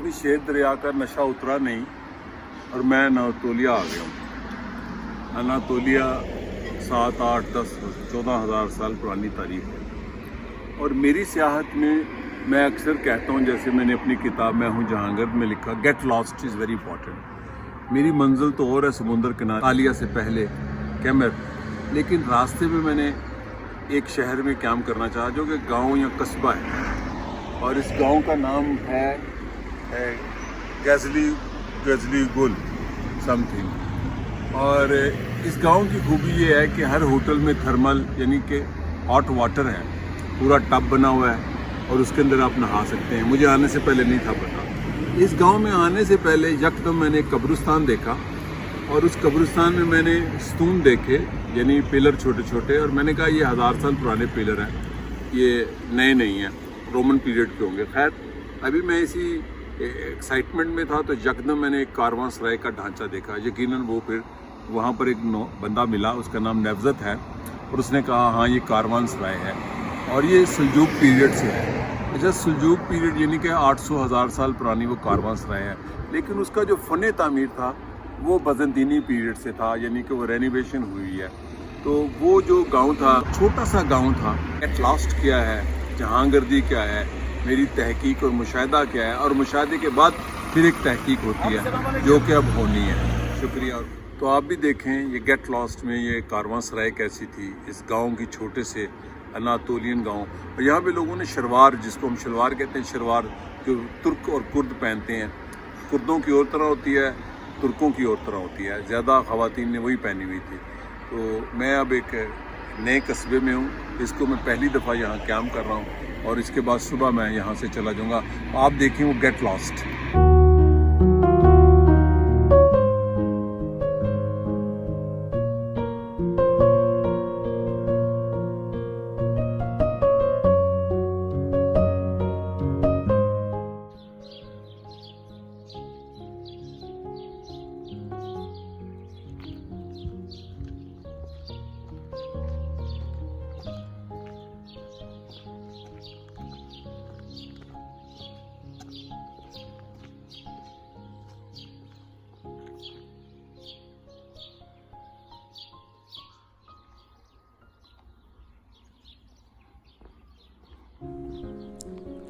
अभी शेर दरिया का नशा उतरा नहीं और मैं अनातोलिया आ गया हूँ। अनातोलिया 7, 8, 10, 14 हज़ार साल पुरानी तारीख है। और मेरी सियाहत में मैं अक्सर कहता हूँ, जैसे मैंने अपनी किताब मैं हूँ जहांगीर में लिखा, get lost is very important. मेरी मंजिल तो और है समुंदर किनारे, आलिया से पहले कैमर, लेकिन रास्ते में मैंने एक शहर में काम करना चाहा जो कि गांव या कस्बा है, और इस गांव का नाम है गजली गुल समथिंग। और इस गांव की खूबी ये है कि हर होटल में थर्मल यानी कि हॉट वाटर है, पूरा टब बना हुआ है और उसके अंदर आप नहा सकते हैं। मुझे आने से पहले नहीं था पता। इस गांव में आने से पहले यकदम मैंने एक कब्रिस्तान देखा, और उस कब्रिस्तान में मैंने स्तून देखे, यानी पिलर छोटे छोटे, और मैंने कहा ये 1000 साल पुराने पिलर हैं, ये नए नहीं हैं, रोमन पीरियड के होंगे। खैर, अभी मैं इसी एक्साइटमेंट में था तो यकदम मैंने एक कारवां सराय का ढांचा देखा। यकीनन वो फिर वहाँ पर एक बंदा मिला, उसका नाम नेवज़त है, और उसने कहा हाँ ये कारवां सराय है और ये सल्जूक पीरियड से है। अच्छा, सल्जूक पीरियड यानी कि 800-1000 साल पुरानी वो कारवां सराय है, लेकिन उसका जो फ़न तामीर था वो बाज़ंतीनी पीरियड से था, यानी कि वो रेनोवेशन हुई है। तो वो जो गांव था, छोटा सा गांव था। एट लास्ट क्या है, जहांगीरदी क्या है, मेरी तहकीक और मुशाहिदा क्या है, और मुशाहिदे के बाद फिर एक तहकीक होती है जो कि अब होनी है। शुक्रिया। तो आप भी देखें ये गेट लॉस्ट में ये कारवां सराय कैसी थी, इस गांव की छोटे से अनातोलियन गांव। और यहाँ पे लोगों ने शलवार, जिसको हम शलवार कहते हैं, शलवार जो तुर्क और कुर्द पहनते हैं, कुर्दों की और तरह होती है, तुर्कों की और तरह होती है। ज़्यादा ख़वातीन ने वही पहनी हुई थी। तो मैं अब एक नए कस्बे में हूँ, इसको मैं पहली दफ़ा यहाँ क़याम कर रहा हूँ, और इसके बाद सुबह मैं यहाँ से चला जाऊँगा। आप देखें वो गेट लॉस्ट।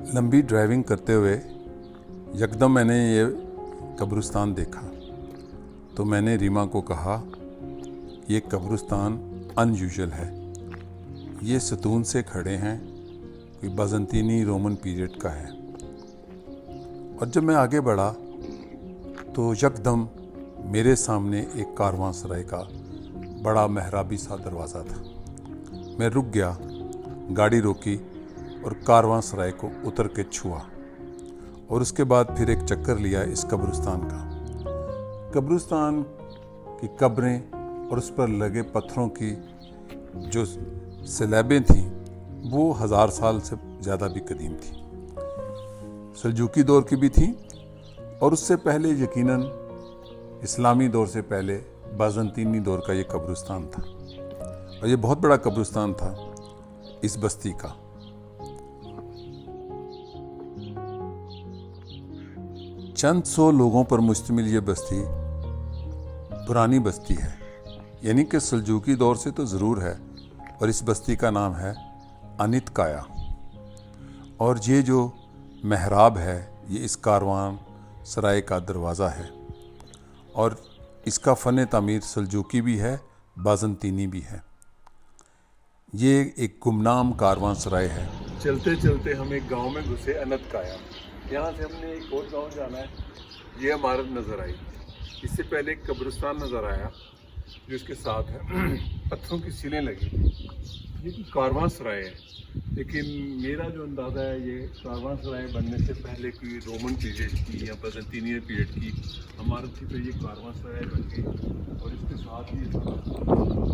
लंबी ड्राइविंग करते हुए यकदम मैंने ये कब्रिस्तान देखा, तो मैंने रीमा को कहा ये कब्रिस्तान अनयूजुअल है, ये सतून से खड़े हैं, कोई बाज़ंतीनी रोमन पीरियड का है। और जब मैं आगे बढ़ा तो यकदम मेरे सामने एक कारवां सराय का बड़ा मेहराबी सा दरवाज़ा था। मैं रुक गया, गाड़ी रोकी और कारवां सराय को उतर के छुआ, और उसके बाद फिर एक चक्कर लिया इस कब्रिस्तान का। कब्रिस्तान की कब्रें और उस पर लगे पत्थरों की जो स्लैबें थीं वो 1000 साल से ज़्यादा भी कदीम थी, सल्जूकी दौर की भी थी, और उससे पहले यकीनन इस्लामी दौर से पहले बाज़ंतीनी दौर का ये कब्रिस्तान था। और ये बहुत बड़ा कब्रिस्तान था इस बस्ती का। चंद 100 लोगों पर मुश्तमिल ये बस्ती पुरानी बस्ती है, यानी कि सल्जूकी दौर से तो ज़रूर है, और इस बस्ती का नाम है अनित काया। और ये जो महराब है ये इस कारवान सराय का दरवाज़ा है, और इसका फ़न तामीर सल्जूकी भी है, बाज़ंतीनी भी है। ये एक गुमनाम कारवां सराय है। चलते चलते हम एक गांव में घुसे, अनित काया। यहाँ से हमने एक और गांव जाना है। ये इमारत नज़र आई, इससे पहले एक कब्रिस्तान नज़र आया जो इसके साथ है, पत्थरों की सीलें लगी। ये कोई कारवां सराय है, लेकिन मेरा जो अंदाज़ा है ये कारवां सराय बनने से पहले कोई रोमन पीरियड की या बाज़ंतीनी पीरियड की इमारत थी, तो ये कारवां सराय बन गई। और इसके साथ ही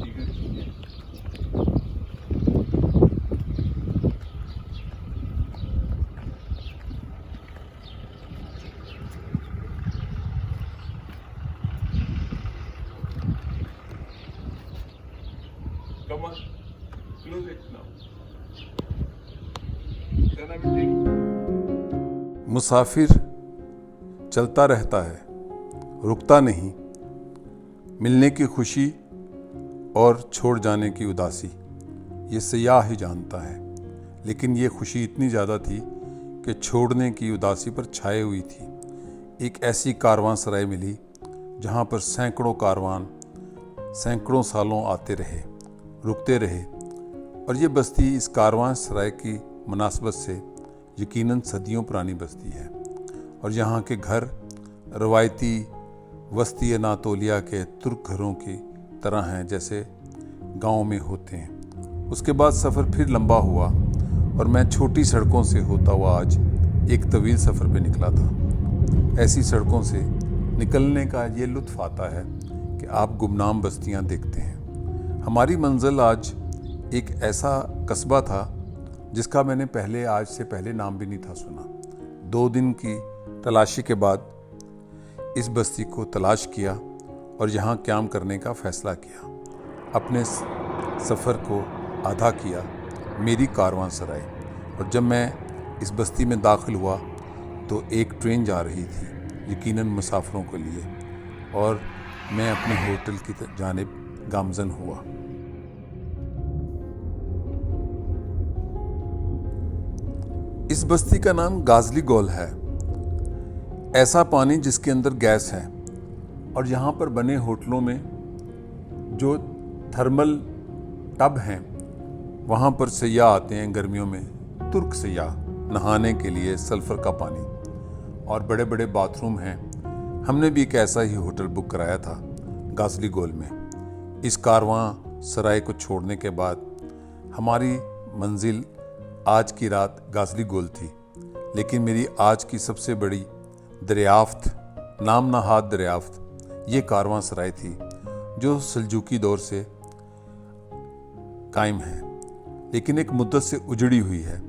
दीगर चीज़ें। Come on, close it now. Then I will take. मुसाफिर चलता रहता है, रुकता नहीं। मिलने की खुशी और छोड़ जाने की उदासी ये सयाह ही जानता है, लेकिन ये खुशी इतनी ज़्यादा थी कि छोड़ने की उदासी पर छाए हुई थी। एक ऐसी कारवांसराय मिली जहाँ पर सैकड़ों कारवान सैकड़ों सालों आते रहे, रुकते रहे, और ये बस्ती इस कारवांसराय की मुनासबत से यकीनन सदियों पुरानी बस्ती है। और यहाँ के घर रवायती वस्ती अनातोलिया के तुर्क घरों की तरह हैं, जैसे गांव में होते हैं। उसके बाद सफ़र फिर लंबा हुआ और मैं छोटी सड़कों से होता हुआ आज एक तवील सफ़र पे निकला था। ऐसी सड़कों से निकलने का ये लुत्फ़ आता है कि आप गुमनाम बस्तियां देखते हैं। हमारी मंजिल आज एक ऐसा कस्बा था जिसका मैंने आज से पहले नाम भी नहीं था सुना। 2 दिन की तलाशी के बाद इस बस्ती को तलाश किया और यहाँ क़याम करने का फ़ैसला किया। अपने सफ़र को आधा किया मेरी कारवांसराय, और जब मैं इस बस्ती में दाखिल हुआ तो एक ट्रेन जा रही थी, यकीनन मुसाफिरों के लिए, और मैं अपने होटल की जानिब गामज़न हुआ। इस बस्ती का नाम गाजली गोल है। ऐसा पानी जिसके अंदर गैस है, और यहाँ पर बने होटलों में जो थर्मल टब हैं वहाँ पर सयाह आते हैं गर्मियों में, तुर्क सयाह, नहाने के लिए सल्फ़र का पानी, और बड़े बड़े बाथरूम हैं। हमने भी एक ऐसा ही होटल बुक कराया था गाजली गोल में। इस कारवां सराय को छोड़ने के बाद हमारी मंजिल आज की रात गाजली गोल थी, लेकिन मेरी आज की सबसे बड़ी दरियाफ्त, नाम नहाद दरियाफ्त, ये कारवांसराय थी जो सल्जूकी दौर से कायम है, लेकिन एक मुद्दत से उजड़ी हुई है।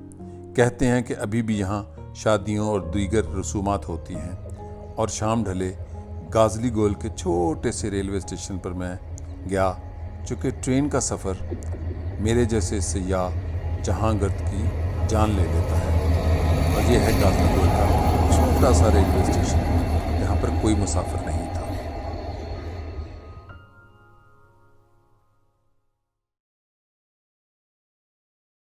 कहते हैं कि अभी भी यहाँ शादियों और दीगर रसूमात होती हैं, और शाम ढले गाजली गोल के छोटे से रेलवे स्टेशन पर मैं गया, चूँकि ट्रेन का सफ़र मेरे जैसे सयाह जहांगर्द की जान ले लेता है। और ये है गाजली गोल का छोटा सा रेलवे स्टेशन, यहाँ पर कोई मुसाफिर नहीं।